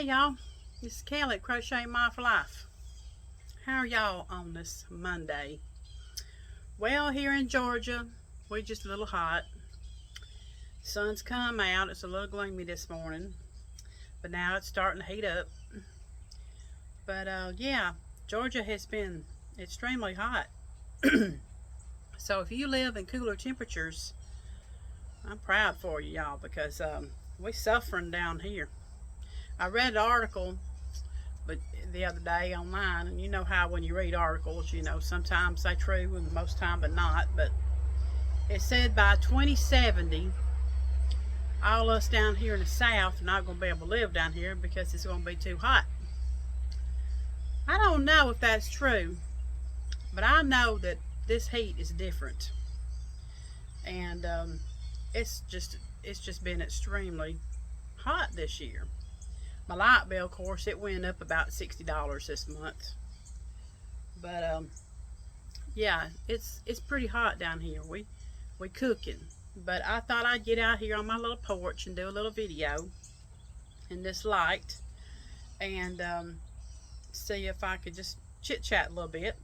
Hey y'all, this is Kelly at Crochet My for Life. How are y'all on this Monday? Well, here in Georgia, we're just a little hot. Sun's come out. It's a little gloomy this morning, but now it's starting to heat up. But yeah, Georgia has been extremely hot. So if you live in cooler temperatures, I'm proud for you y'all because we're suffering down here. I read an article but the other day online, and you know how when you read articles, you know, sometimes they're true and most time but not, but it said by 2070 all us down here in the south are not going to be able to live down here because it's going to be too hot. I don't know if that's true, but I know that this heat is different, and it's just been extremely hot this year. My light bill, of course, it went up about $60 this month. But yeah, it's pretty hot down here. We cooking. But I thought I'd get out here on my little porch and do a little video in this light and see if I could just chit chat a little bit.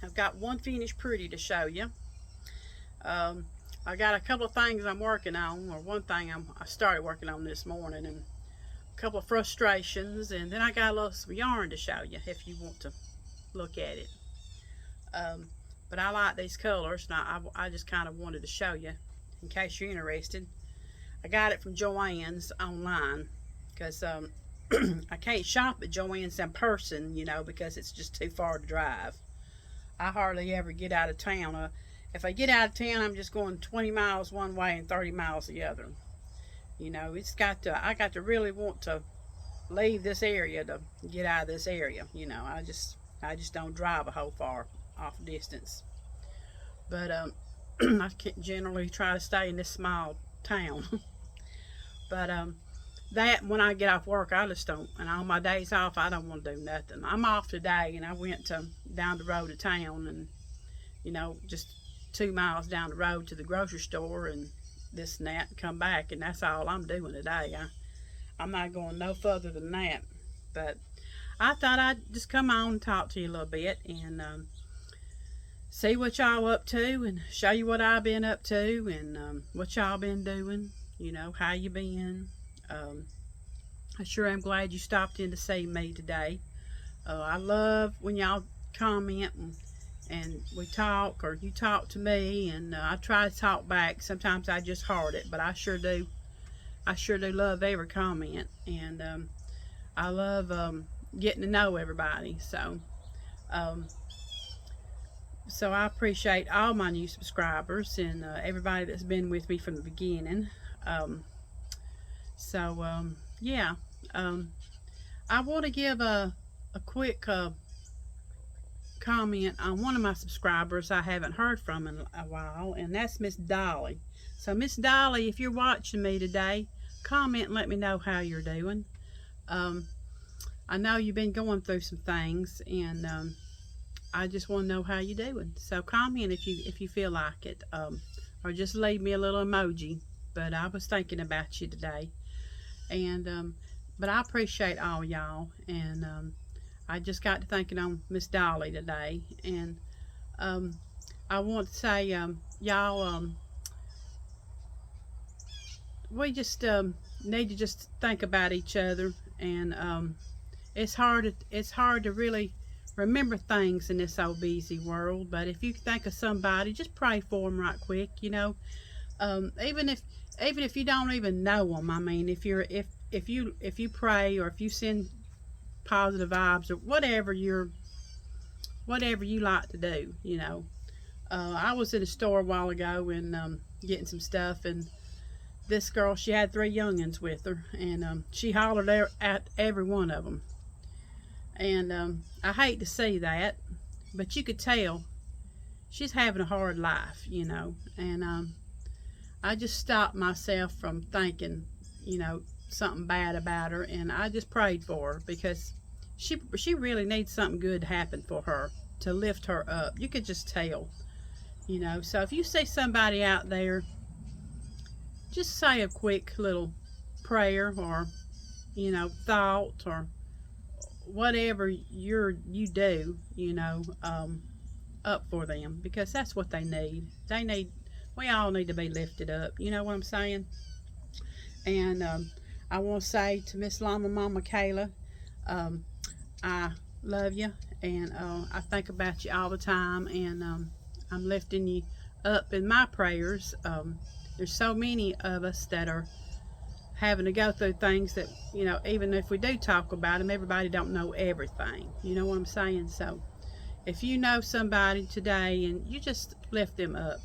I've got one finished pretty to show you. I got a couple of things I'm working on, or one thing I started working on this morning, and couple of frustrations, and then I got a little some yarn to show you if you want to look at it. But I like these colors, and I just kind of wanted to show you in case you're interested. I got it from Joann's online because I can't shop at Joann's in person, you know, because it's just too far to drive. I hardly ever get out of town. If I get out of town, I'm just going 20 miles one way and 30 miles the other. You know, I got to really want to leave this area to get out of this area. You know, I just don't drive a whole far off distance. But I can't generally try to stay in this small town. But that when I get off work, I just don't. And on my days off, I don't want to do nothing. I'm off today, and I went down the road to town, and you know, just 2 miles down the road to the grocery store and this and that, and come back, and that's all I'm doing today. I'm not going no further than that. But I thought I'd just come on and talk to you a little bit and see what y'all up to, and show you what I've been up to, and what y'all been doing, you know, how you been. I sure am glad you stopped in to see me today. I love when y'all comment and we talk, or you talk to me, and I try to talk back. Sometimes I just heart it, but I sure do love every comment, and I love getting to know everybody. So I appreciate all my new subscribers and everybody that's been with me from the beginning. Yeah, I want to give a quick comment on one of my subscribers I haven't heard from in a while, and that's Miss Dolly. So Miss Dolly, if you're watching me today, comment and let me know how you're doing. I know you've been going through some things, and I just want to know how you're doing. So comment if you feel like it, or just leave me a little emoji. But I was thinking about you today, and but I appreciate all y'all, and I just got to thinking on Miss Dolly today, and I want to say, y'all, we just need to just think about each other, and it's hard to really remember things in this old busy world. But if you think of somebody, just pray for them right quick, you know. Even if you don't even know them, I mean, if you pray, or if you send positive vibes, or whatever you like to do, you know. I was in a store a while ago and getting some stuff, and this girl, she had 3 youngins with her, and she hollered at every one of them, and I hate to see that, but you could tell she's having a hard life, you know. And I just stopped myself from thinking, you know, something bad about her, and I just prayed for her, because she really needs something good to happen for her, to lift her up. You could just tell, you know. So if you see somebody out there, just say a quick little prayer, or thought or whatever you do, up for them, because that's what they need. We all need to be lifted up. You know what I'm saying? And I want to say to Miss Llama Mama Kayla, um, I love you, and I think about you all the time, and I'm lifting you up in my prayers. There's so many of us that are having to go through things that, even if we do talk about them, everybody don't know everything. You know what I'm saying? So if you know somebody today, and you just lift them up.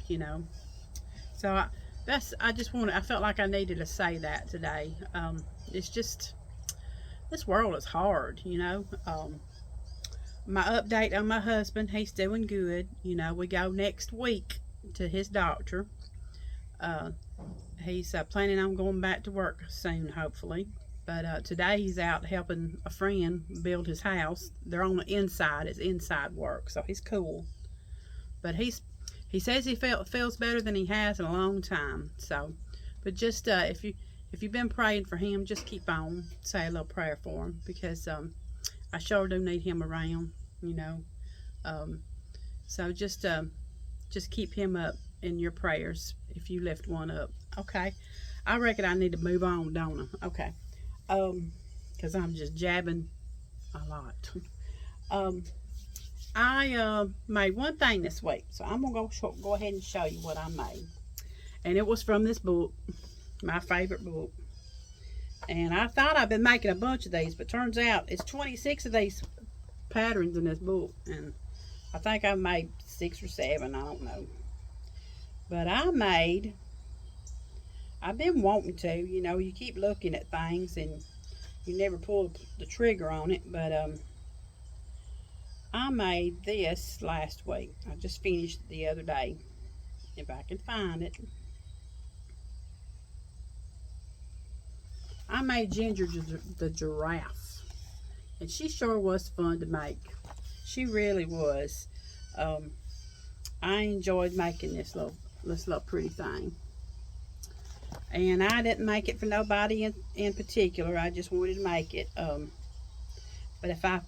So I felt like I needed to say that today. It's just, this world is hard. My update on my husband, he's doing good. We go next week to his doctor. He's planning on going back to work soon, hopefully. But today he's out helping a friend build his house. They're on the inside. It's inside work, so he's cool. But he says he feels better than he has in a long time. So, but just if you've been praying for him, just keep on. Say a little prayer for him, because I sure do need him around. So just keep him up in your prayers if you lift one up. Okay, I reckon I need to move on, don't I? Okay, because I'm just jabbing a lot. I made one thing this week, so I'm gonna go ahead and show you what I made, and it was from this book, my favorite book. And I thought I'd been making a bunch of these, but turns out it's 26 of these patterns in this book, and I think I made 6 or 7, I don't know. But I've been wanting to, you keep looking at things and you never pull the trigger on it, but I made this last week. I just finished it the other day, if I can find it. I made Ginger the giraffe, and she sure was fun to make. She really was. I enjoyed making this little pretty thing, and I didn't make it for nobody in particular. I just wanted to make it. But if I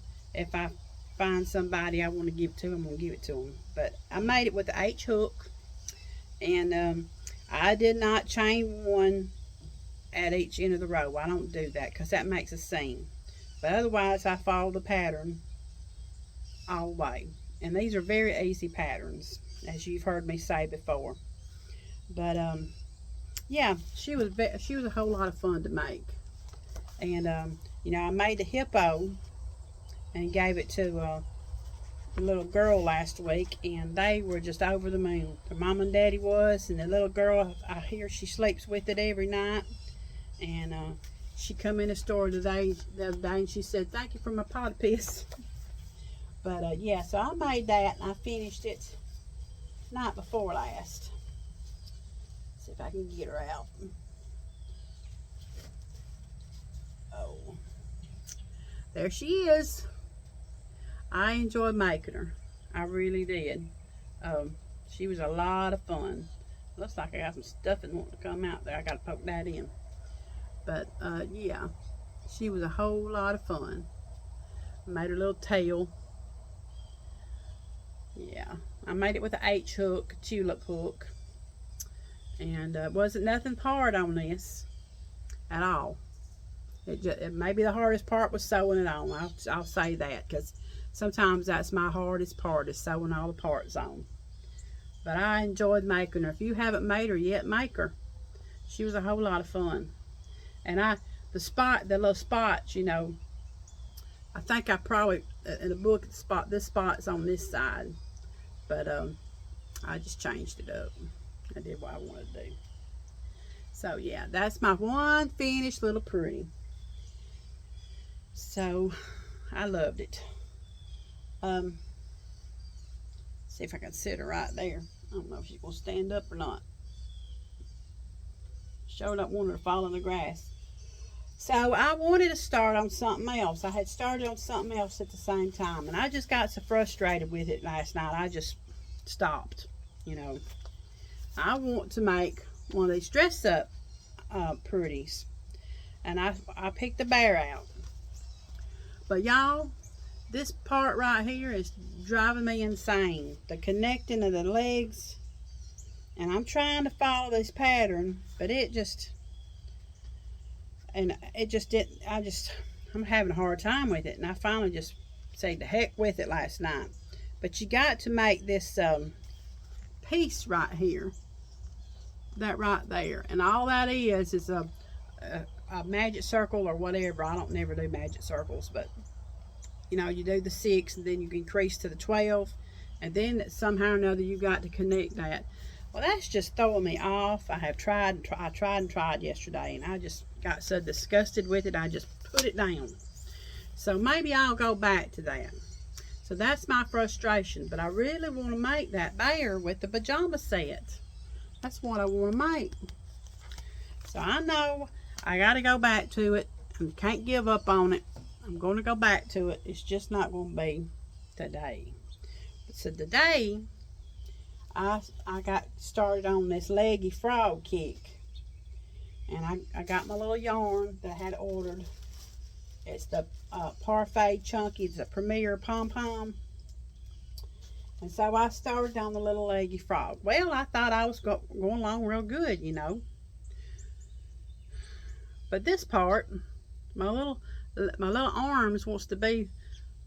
find somebody I want to give it to, I'm gonna give it to them. But I made it with the H hook, and I did not chain one at each end of the row. I don't do that because that makes a seam. But otherwise, I follow the pattern all the way. And these are very easy patterns, as you've heard me say before. But yeah, she was a whole lot of fun to make. And I made the hippo and gave it to a little girl last week, and they were just over the moon. Their mom and daddy was, and the little girl, I hear she sleeps with it every night. And she come in the store the other day, and she said, "Thank you for my pot of piss." But yeah, so I made that, and I finished it night before last. See if I can get her out. Oh, there she is. I enjoyed making her. I really did. She was a lot of fun. Looks like I got some stuffing wanting to come out there. I got to poke that in. But yeah, she was a whole lot of fun. Made her little tail. Yeah, I made it with an H hook, tulip hook, and wasn't nothing hard on this at all. Maybe the hardest part was sewing it on. I'll say that, because sometimes that's my hardest part, is sewing all the parts on. But I enjoyed making her. If you haven't made her yet, make her. She was a whole lot of fun. And the little spots, I think I probably, in the book, this spot's on this side. But I just changed it up. I did what I wanted to do. So yeah, that's my one finished little pretty. So I loved it. See if I can sit her right there. I don't know if she's gonna stand up or not. Sure don't want her to fall in the grass. So I wanted to start on something else. I had started on something else at the same time, and I just got so frustrated with it last night, I just stopped. I want to make one of these dress up pretties, and I picked the bear out. But y'all, this part right here is driving me insane. The connecting of the legs, and I'm trying to follow this pattern, but it just didn't. I'm having a hard time with it, and I finally just said the heck with it last night. But you got to make this piece right here, that right there, and all that is a magic circle or whatever. I don't never do magic circles, but you know, you do the 6 and then you increase to the 12, and then somehow or another you got to connect that. Well, that's just throwing me off. I tried and tried yesterday, and I just got so disgusted with it, I just put it down. So maybe I'll go back to that. So that's my frustration, but I really want to make that bear with the pajama set. That's what I want to make. So I know I got to go back to it. I can't give up on it. I'm going to go back to it. It's just not going to be today. So today, I got started on this leggy frog kick. And I got my little yarn that I had ordered. It's the Parfait Chunky. It's a Premier Pom-Pom. And so I started on the little leggy frog. Well, I thought I was going along real good, you know. But this part, my little arms wants to be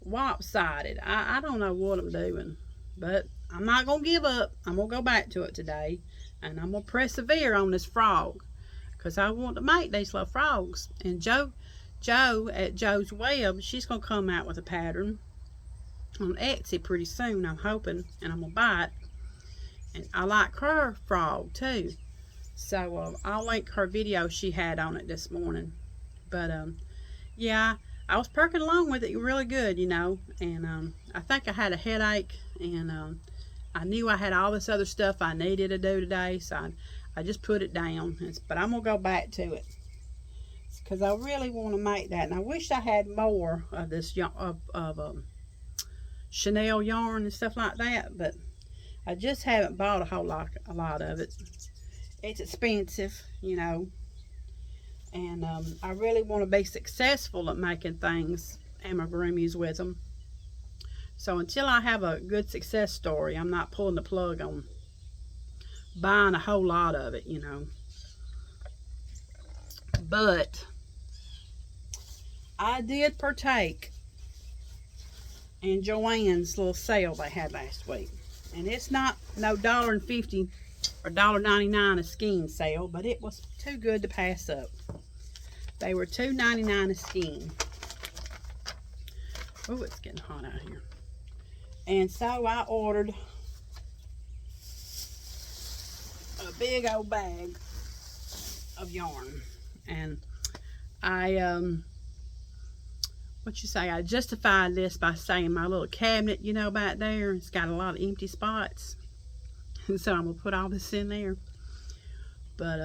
lopsided. I don't know what I'm doing. But I'm not going to give up. I'm going to go back to it today. And I'm going to persevere on this frog. Because I want to make these little frogs. And Jo at Jo's Web, she's going to come out with a pattern on Etsy pretty soon, I'm hoping. And I'm going to buy it. And I like her frog too. So I'll link her video she had on it this morning. But yeah, I was perking along with it really good, you know. And I think I had a headache. And I knew I had all this other stuff I needed to do today. So I just put it down. But I'm going to go back to it. Because I really want to make that. And I wish I had more of this Chanel yarn and stuff like that. But I just haven't bought a lot of it. It's expensive, you know. And I really want to be successful at making things, amigurumis with them. So until I have a good success story, I'm not pulling the plug on buying a whole lot of it, you know. But I did partake in Joann's little sale they had last week. And it's not no $1.50 or $1.99 a skein sale, but it was too good to pass up. They were $2.99 a skein. Oh, it's getting hot out here. And so I ordered a big old bag of yarn. And I I justified this by saying my little cabinet, you know, back there, it's got a lot of empty spots. And so I'm going to put all this in there. But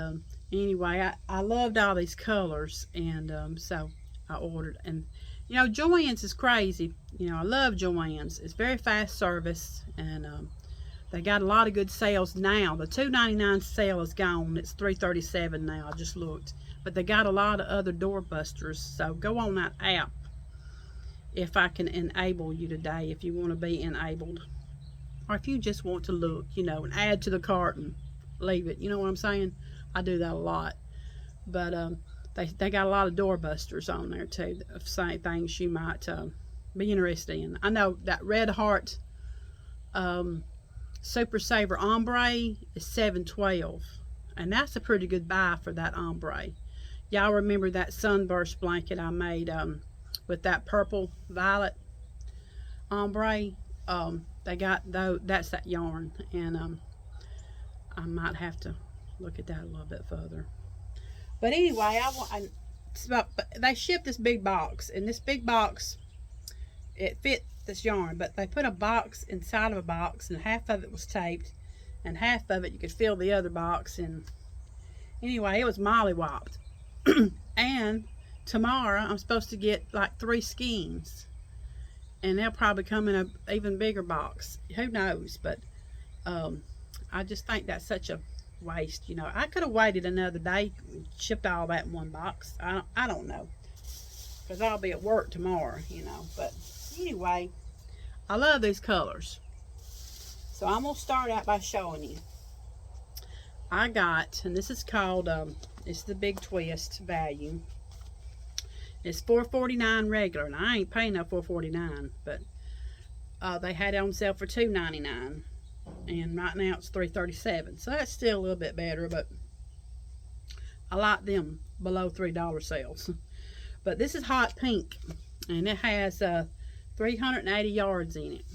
anyway, I loved all these colors. And so I ordered. And, you know, Joann's is crazy. You know, I love Joann's. It's very fast service. And they got a lot of good sales now. The $2.99 sale is gone. It's $3.37 now. I just looked. But they got a lot of other doorbusters. So go on that app if I can enable you today, if you want to be enabled. Or if you just want to look, you know, and add to the cart and leave it. You know what I'm saying? I do that a lot. But they got a lot of doorbusters on there too, of same things you might be interested in. I know that Red Heart Super Saver Ombre is $7.12. And that's a pretty good buy for that ombre. Y'all remember that sunburst blanket I made with that purple violet ombre? They got that's that yarn, and I might have to look at that a little bit further. But anyway, they shipped this big box, and this big box, it fit this yarn, but they put a box inside of a box, and half of it was taped, and half of it you could fill the other box. And anyway, it was mollywopped. And tomorrow I'm supposed to get like 3 skeins. And they'll probably come in an even bigger box. Who knows? But I just think that's such a waste, you know. I could have waited another day, shipped all that in one box. I don't know, because I'll be at work tomorrow, you know. But anyway, I love these colors. So I'm going to start out by showing you. I got, and this is called, it's the Big Twist value. It's $4.49 regular, and I ain't paying no $4.49, but they had it on sale for $2.99, and right now it's $3.37. So that's still a little bit better, but I like them below $3 sales. But this is hot pink, and it has 380 yards in it.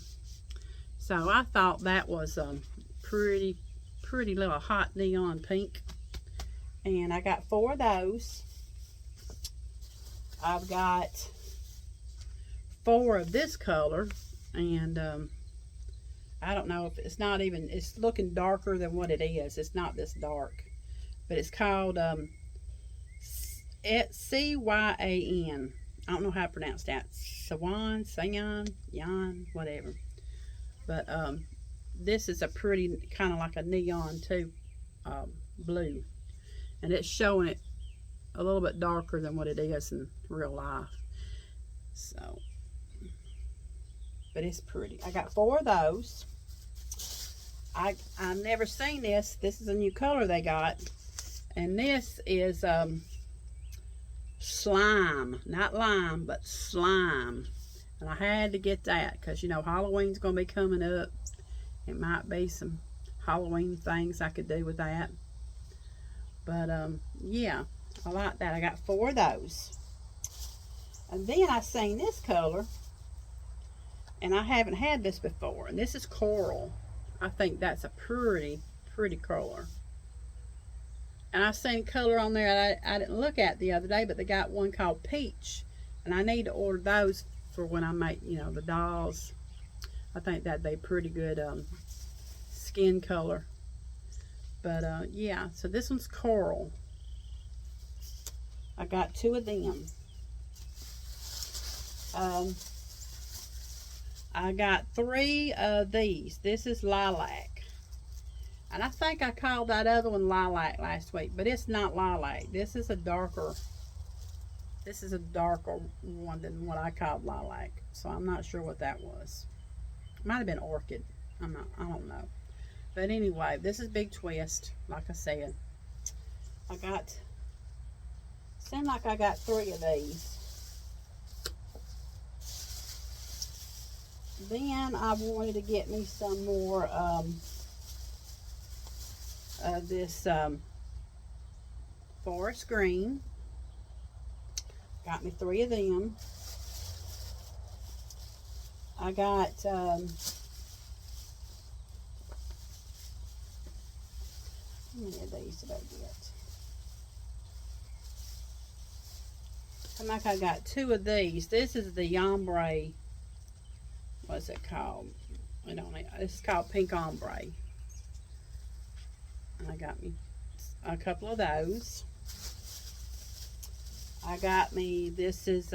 So I thought that was pretty little hot neon pink, and I got 4 of those. I've got 4 of this color, and I don't know if it's not even, it's looking darker than what it is. It's not this dark, but it's called C-Y-A-N. I don't know how to pronounce that. Sayan, Yan, whatever. But this is a pretty, kind of like a neon too, blue. And it's showing it a little bit darker than what it is in real life. So, but it's pretty. I got 4 of those. I've never seen this. This is a new color they got. And this is slime. Not lime, but slime. And I had to get that because, you know, Halloween's going to be coming up. It might be some Halloween things I could do with that. But, yeah, I like that. I got 4 of those. And then I seen this color, and I haven't had this before. And this is coral. I think that's a pretty color. And I seen color on there I didn't look at the other day, but they got one called peach. And I need to order those for when I make, you know, the dolls. I think that'd be pretty good skin color. But yeah, so this one's coral. I got 2 of them. I got 3 of these. This is lilac. And I think I called that other one lilac last week, but it's not lilac. This is a darker one than what I called lilac. So I'm not sure what that was. Might have been orchid. I don't know. But anyway, this is Big Twist, like I said. Seemed like I got 3 of these. Then I wanted to get me some more of this forest green. Got me 3 of them. I got how many of these did I get? I'm like, I got 2 of these. This is the ombre. What's it called? I don't know. It's called pink ombre. And I got me a couple of those. I got me, this is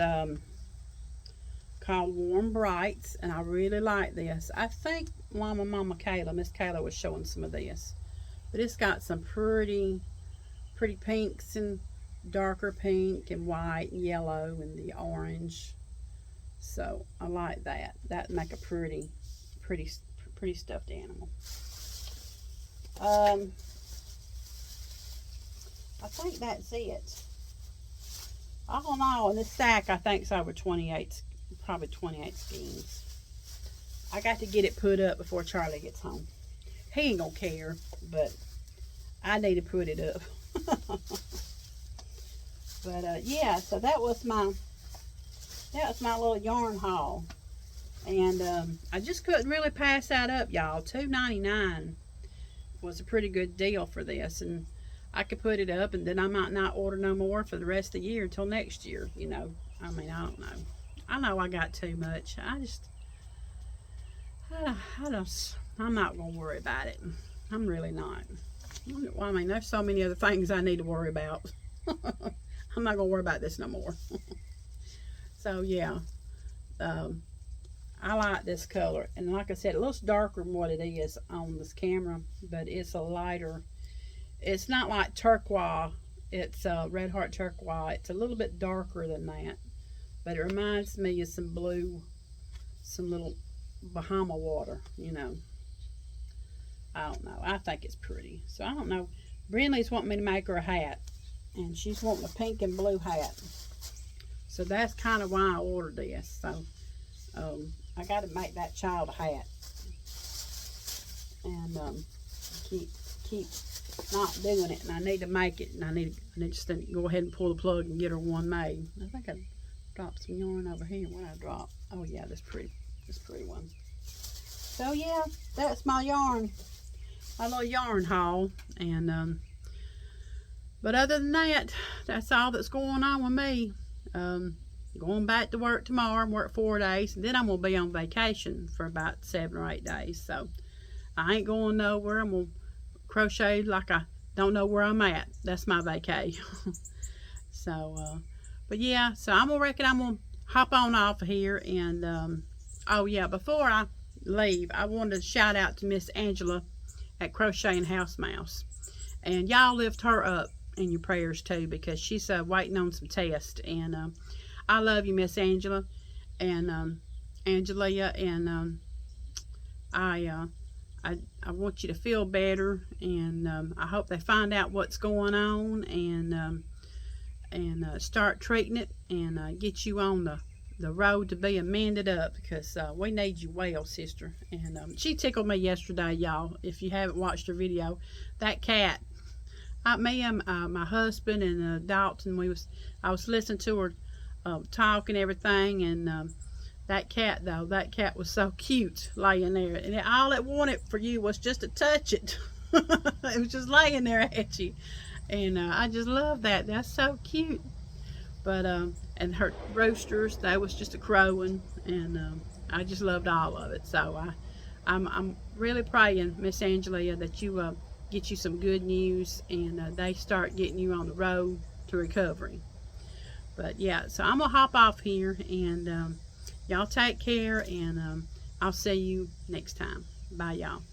called Warm Brights, and I really like this. I think Mama Kayla, Miss Kayla was showing some of this. But it's got some pretty pinks and darker pink and white and yellow and the orange. So I like that. That'd make a pretty stuffed animal. I think that's it. All in all, in this sack, I think it's over 28, probably 28 skeins. I got to get it put up before Charlie gets home. He ain't gonna care, but I need to put it up. But yeah, so that was my little yarn haul, and I just couldn't really pass that up, y'all. $2.99 was a pretty good deal for this, and I could put it up, and then I might not order no more for the rest of the year until next year. You know, I mean, I don't know. I know I got too much. I'm not gonna worry about it. I'm really not. Well, I mean, there's so many other things I need to worry about. I'm not gonna worry about this no more. So yeah, I like this color, and like I said, it looks darker than what it is on this camera, but it's a lighter. It's not like turquoise. It's Red Heart turquoise. It's a little bit darker than that, but it reminds me of some blue, some little Bahama water, you know. I don't know. I think it's pretty. So I don't know. Brindley's wanting me to make her a hat, and she's wanting a pink and blue hat. So that's kind of why I ordered this. So I got to make that child a hat, and keep not doing it. And I need to make it, and I need to go ahead and pull the plug and get her one made. I think I dropped some yarn over here. What I dropped? Oh yeah, this pretty one. So yeah, that's my yarn. My little yarn haul. And but other than that, that's all that's going on with me. Going back to work tomorrow and work 4 days, and then I'm gonna be on vacation for about 7 or 8 days. So I ain't going nowhere. I'm gonna crochet like I don't know where I'm at. That's my vacay. So but yeah, so I'm gonna hop on off of here. And oh yeah, before I leave, I wanted to shout out to Miss Angela at Crocheting House Mouse, and y'all lift her up in your prayers too, because she's waiting on some tests. And I love you, Miss Angela, and Angelia, and I want you to feel better, and I hope they find out what's going on, and start treating it, and get you on the road to be amended up, because we need you well, sister. And she tickled me yesterday, y'all. If you haven't watched her video, that cat, me and my husband and Dalton, I was listening to her talk and everything, and that cat was so cute laying there, and all it wanted for you was just to touch it. It was just laying there at you, and I just love that. That's so cute. But and her roosters, they was just a crowing, and I just loved all of it. So I'm really praying, Miss Angelia, that you get you some good news, and they start getting you on the road to recovery. But yeah, so I'm gonna hop off here, and y'all take care, and I'll see you next time. Bye, y'all.